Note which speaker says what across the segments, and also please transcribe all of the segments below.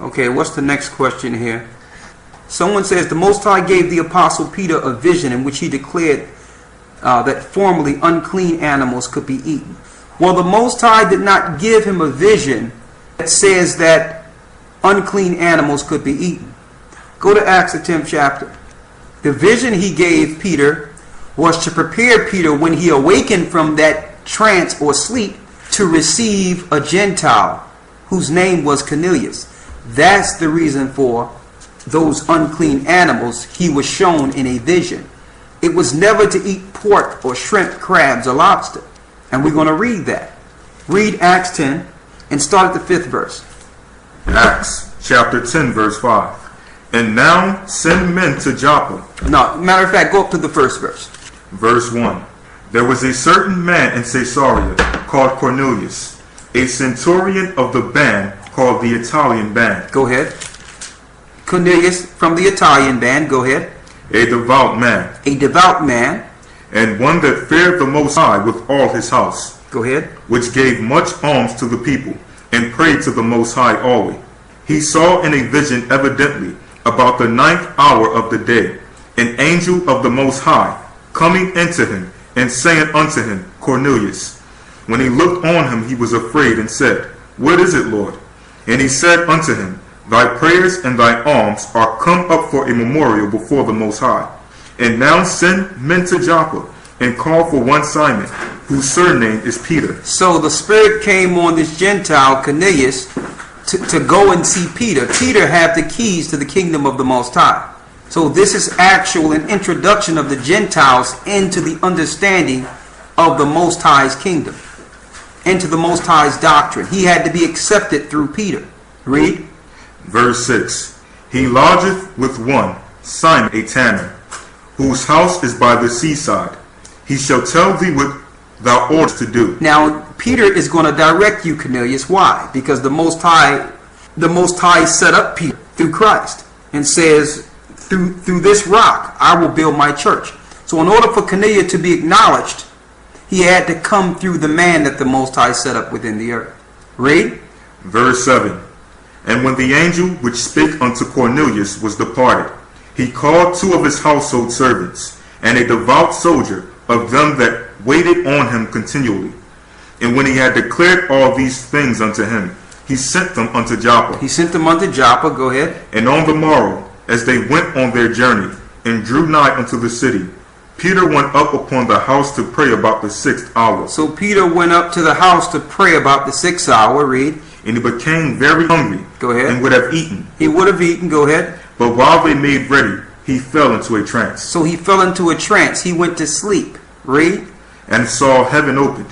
Speaker 1: Okay, what's the next question here? Someone says the Most High gave the Apostle Peter a vision in which he declared that formerly unclean animals could be eaten. Well, the Most High did not give him a vision that says that unclean animals could be eaten. Go to Acts the 10th chapter. The vision he gave Peter was to prepare Peter when he awakened from that trance or sleep to receive a Gentile whose name was Cornelius. That's the reason for those unclean animals he was shown in a vision. It was never to eat pork or shrimp, crabs, or lobster. And we're going to read that. Read Acts 10 and start at the 5th verse.
Speaker 2: Acts chapter 10 verse 5. And now send men to Joppa.
Speaker 1: No, matter of fact, go up to the 1st verse.
Speaker 2: Verse 1. There was a certain man in Caesarea called Cornelius, a centurion of the band called the Italian band.
Speaker 1: Go ahead. Cornelius from the Italian band. Go ahead.
Speaker 2: A devout man.
Speaker 1: A devout man.
Speaker 2: And one that feared the Most High with all his house.
Speaker 1: Go ahead.
Speaker 2: Which gave much alms to the people, and prayed to the Most High always. He saw in a vision evidently about the 9th hour of the day, an angel of the Most High coming into him, and saying unto him, Cornelius. When he looked on him, he was afraid, and said, What is it, Lord? And he said unto him, Thy prayers and thy alms are come up for a memorial before the Most High. And now send men to Joppa, and call for one Simon, whose surname is Peter.
Speaker 1: So the Spirit came on this Gentile, Cornelius, to go and see Peter. Peter had the keys to the kingdom of the Most High. So this is actual an introduction of the Gentiles into the understanding of the Most High's kingdom, into the Most High's doctrine. He had to be accepted through Peter. Read.
Speaker 2: Verse 6. He lodgeth with one, Simon a tanner, whose house is by the seaside. He shall tell thee what thou oughtest to do. Now,
Speaker 1: Peter is going to direct you, Cornelius. Why? Because the Most High set up Peter through Christ and says, through this rock, I will build my church. So in order for Cornelius to be acknowledged, he had to come through the man that the Most High set up within the earth. Read.
Speaker 2: Verse 7. And when the angel which spake unto Cornelius was departed, he called 2 of his household servants, and a devout soldier of them that waited on him continually. And when he had declared all these things unto him, he sent them unto Joppa.
Speaker 1: He sent them unto Joppa. Go ahead.
Speaker 2: And on the morrow, as they went on their journey, and drew nigh unto the city, Peter went up upon the house to pray about the 6th hour.
Speaker 1: So Peter went up to the house to pray about the 6th hour. Read.
Speaker 2: And he became very hungry.
Speaker 1: Go ahead.
Speaker 2: And would have eaten.
Speaker 1: He would have eaten. Go ahead.
Speaker 2: But while they made ready, he fell into a trance.
Speaker 1: So he fell into a trance. He went to sleep. Read.
Speaker 2: And saw heaven opened,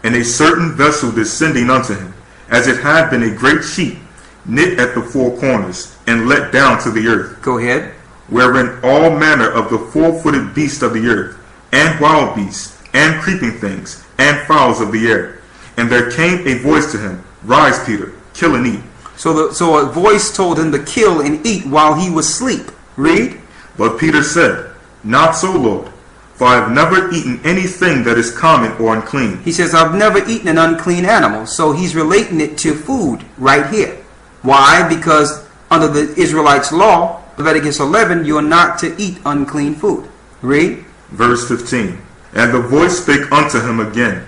Speaker 2: and a certain vessel descending unto him, as it had been a great sheet, knit at the 4 corners, and let down to the earth.
Speaker 1: Go ahead.
Speaker 2: Wherein all manner of the 4-footed beasts of the earth, and wild beasts, and creeping things, and fowls of the air. And there came a voice to him, Rise, Peter, kill and eat.
Speaker 1: So a voice told him to kill and eat while he was asleep. Read.
Speaker 2: But Peter said, Not so, Lord, for I have never eaten anything that is common or unclean.
Speaker 1: He says, I've never eaten an unclean animal. So he's relating it to food right here. Why? Because under the Israelites' law, Leviticus 11, you are not to eat unclean food. Read.
Speaker 2: Verse 15. And the voice spake unto him again,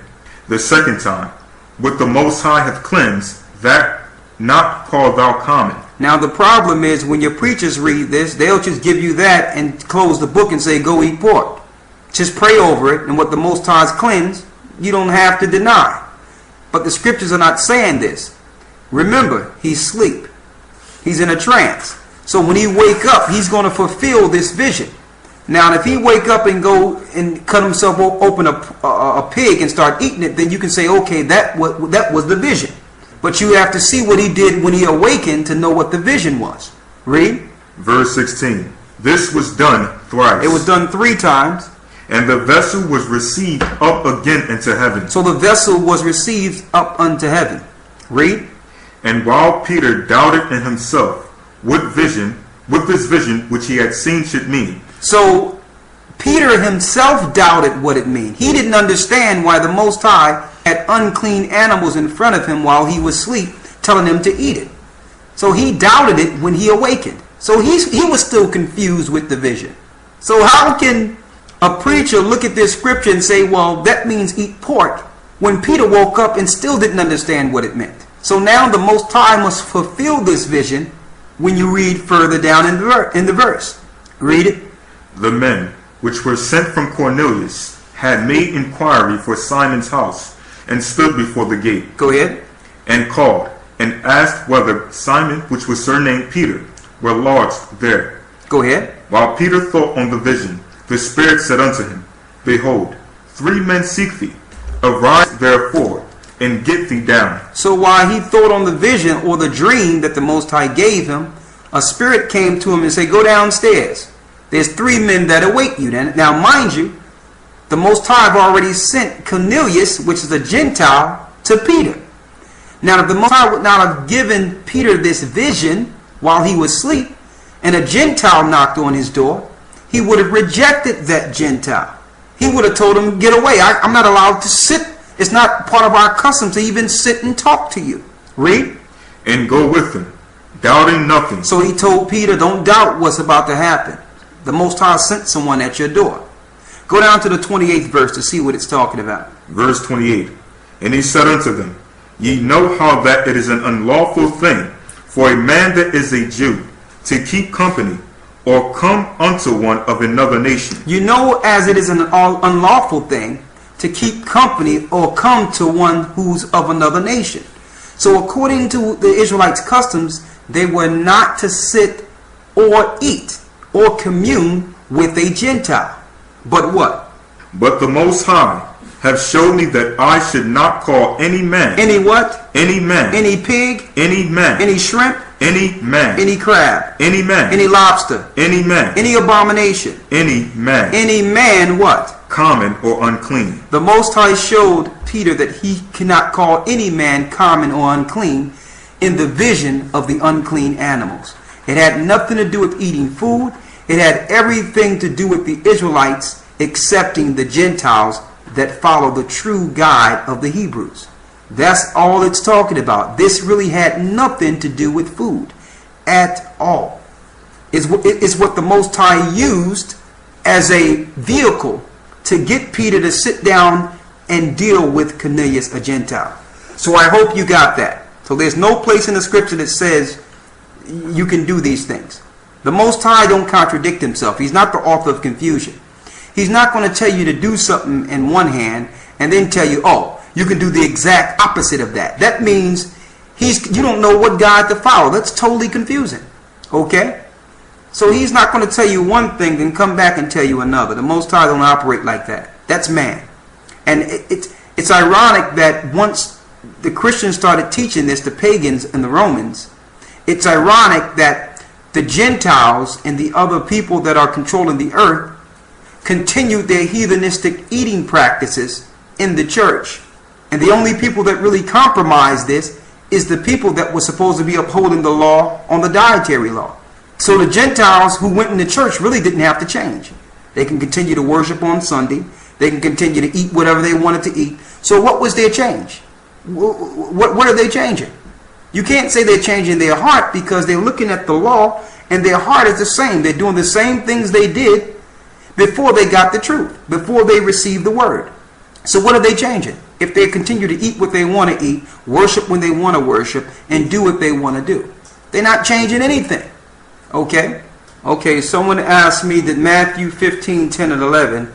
Speaker 2: the second time, What the Most High hath cleansed, that not call thou common.
Speaker 1: Now the problem is when your preachers read this, they'll just give you that and close the book and say, go eat pork. Just pray over it, and what the Most High has cleansed, you don't have to deny. But the scriptures are not saying this. Remember, he's asleep. He's in a trance. So when he wake up, he's going to fulfill this vision. Now, if he wake up and go and cut himself open a pig and start eating it, then you can say, okay, that was the vision. But you have to see what he did when he awakened to know what the vision was. Read.
Speaker 2: Verse 16. This was done thrice.
Speaker 1: It was done 3 times.
Speaker 2: And the vessel was received up again into heaven.
Speaker 1: So the vessel was received up unto heaven. Read.
Speaker 2: And while Peter doubted in himself what this vision which he had seen should mean.
Speaker 1: So Peter himself doubted what it meant. He didn't understand why the Most High had unclean animals in front of him while he was asleep, telling him to eat it. So he doubted it when he awakened. So he was still confused with the vision. So how can a preacher look at this scripture and say, well, that means eat pork, when Peter woke up and still didn't understand what it meant? So now the Most High must fulfill this vision when you read further down in the verse. Read it.
Speaker 2: The men which were sent from Cornelius had made inquiry for Simon's house, and stood before the gate.
Speaker 1: Go ahead.
Speaker 2: And called, and asked whether Simon, which was surnamed Peter, were lodged there.
Speaker 1: Go ahead.
Speaker 2: While Peter thought on the vision, the Spirit said unto him, Behold, 3 men seek thee. Arise therefore, and get thee down. So
Speaker 1: while he thought on the vision or the dream that the Most High gave him, a spirit came to him and said, go downstairs. There's 3 men that await you. Now mind you, the Most High have already sent Cornelius, which is a Gentile, to Peter. Now if the Most High would not have given Peter this vision while he was asleep, and a Gentile knocked on his door, he would have rejected that Gentile. He would have told him, get away. I'm not allowed to sit. It's not part of our custom to even sit and talk to you. Read.
Speaker 2: And go with him, doubting nothing.
Speaker 1: So he told Peter, don't doubt what's about to happen. The Most High sent someone at your door. Go down to the 28th verse to see what it's talking about.
Speaker 2: Verse 28. And he said unto them, Ye know how that it is an unlawful thing for a man that is a Jew to keep company, or come unto one of another nation.
Speaker 1: You know, as it is an unlawful thing to keep company or come to one who's of another nation. So according to the Israelites' customs, they were not to sit or eat or commune with a Gentile. But what?
Speaker 2: But the Most High have showed me that I should not call any man.
Speaker 1: Any what?
Speaker 2: Any man.
Speaker 1: Any pig?
Speaker 2: Any man.
Speaker 1: Any shrimp?
Speaker 2: Any man.
Speaker 1: Any crab?
Speaker 2: Any man.
Speaker 1: Any lobster?
Speaker 2: Any man.
Speaker 1: Any abomination?
Speaker 2: Any man.
Speaker 1: Any man what?
Speaker 2: Common or unclean.
Speaker 1: The Most High showed Peter that he cannot call any man common or unclean in the vision of the unclean animals. It had nothing to do with eating food. It had everything to do with the Israelites accepting the Gentiles that follow the true guide of the Hebrews. That's all it's talking about. This really had nothing to do with food at all. It's what the Most High used as a vehicle to get Peter to sit down and deal with Cornelius, a Gentile. So I hope you got that. So there's no place in the scripture that says you can do these things. The Most High don't contradict himself. He's not the author of confusion. He's not going to tell you to do something in one hand and then tell you, oh, you can do the exact opposite of that. That means you don't know what God to follow. That's totally confusing. Okay? So he's not going to tell you one thing then come back and tell you another. The Most High don't operate like that. That's man. And it's ironic that once the Christians started teaching this, the pagans and the Romans, it's ironic that the Gentiles and the other people that are controlling the earth continued their heathenistic eating practices in the church. And the only people that really compromise this is the people that were supposed to be upholding the law on the dietary law. So the Gentiles who went in the church really didn't have to change. They can continue to worship on Sunday. They can continue to eat whatever they wanted to eat. So what was their change? What are they changing? You can't say they're changing their heart because they're looking at the law and their heart is the same. They're doing the same things they did before they got the truth, before they received the word. So what are they changing? If they continue to eat what they want to eat, worship when they want to worship, and do what they want to do, they're not changing anything. Okay? Okay, someone asked me that Matthew 15, 10, and 11,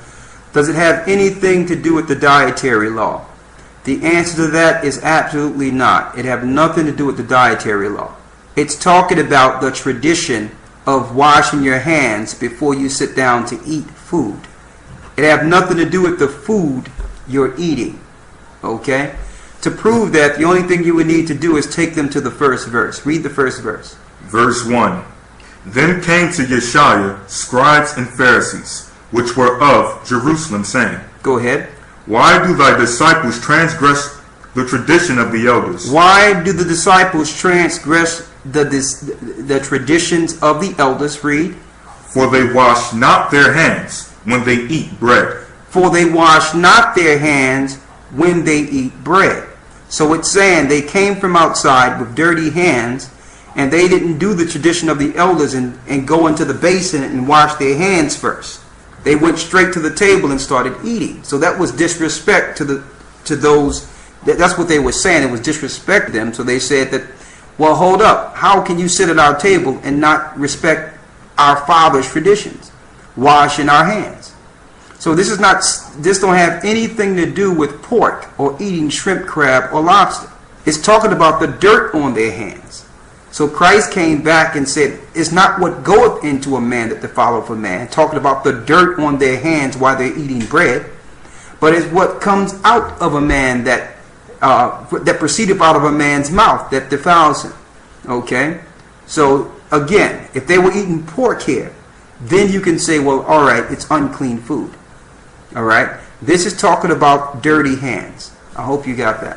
Speaker 1: does it have anything to do with the dietary law? The answer to that is absolutely not. It have nothing to do with the dietary law. It's talking about the tradition of washing your hands before you sit down to eat food. It have nothing to do with the food you're eating. Okay? To prove that, the only thing you would need to do is take them to the first verse. Read the first verse.
Speaker 2: Verse 1. Then came to Yeshua scribes and Pharisees, which were of Jerusalem, saying,
Speaker 1: Go ahead.
Speaker 2: Why do thy disciples transgress the tradition of the elders?
Speaker 1: Why do the disciples transgress the traditions of the elders? Read.
Speaker 2: For they wash not their hands when they eat bread.
Speaker 1: For they wash not their hands when they eat bread. So it's saying they came from outside with dirty hands And they didn't do the tradition of the elders and go into the basin and wash their hands first. They went straight to the table and started eating. So that was disrespect to those. That's what they were saying. It was disrespect to them. So they said that, well, hold up. How can you sit at our table and not respect our father's traditions, washing our hands? So this don't have anything to do with pork or eating shrimp, crab, or lobster. It's talking about the dirt on their hands. So Christ came back and said, it's not what goeth into a man that defileth a man, talking about the dirt on their hands while they're eating bread, but it's what comes out of a man that proceedeth out of a man's mouth that defiles him. Okay? So again, if they were eating pork here, then you can say, well, all right, it's unclean food. All right? This is talking about dirty hands. I hope you got that.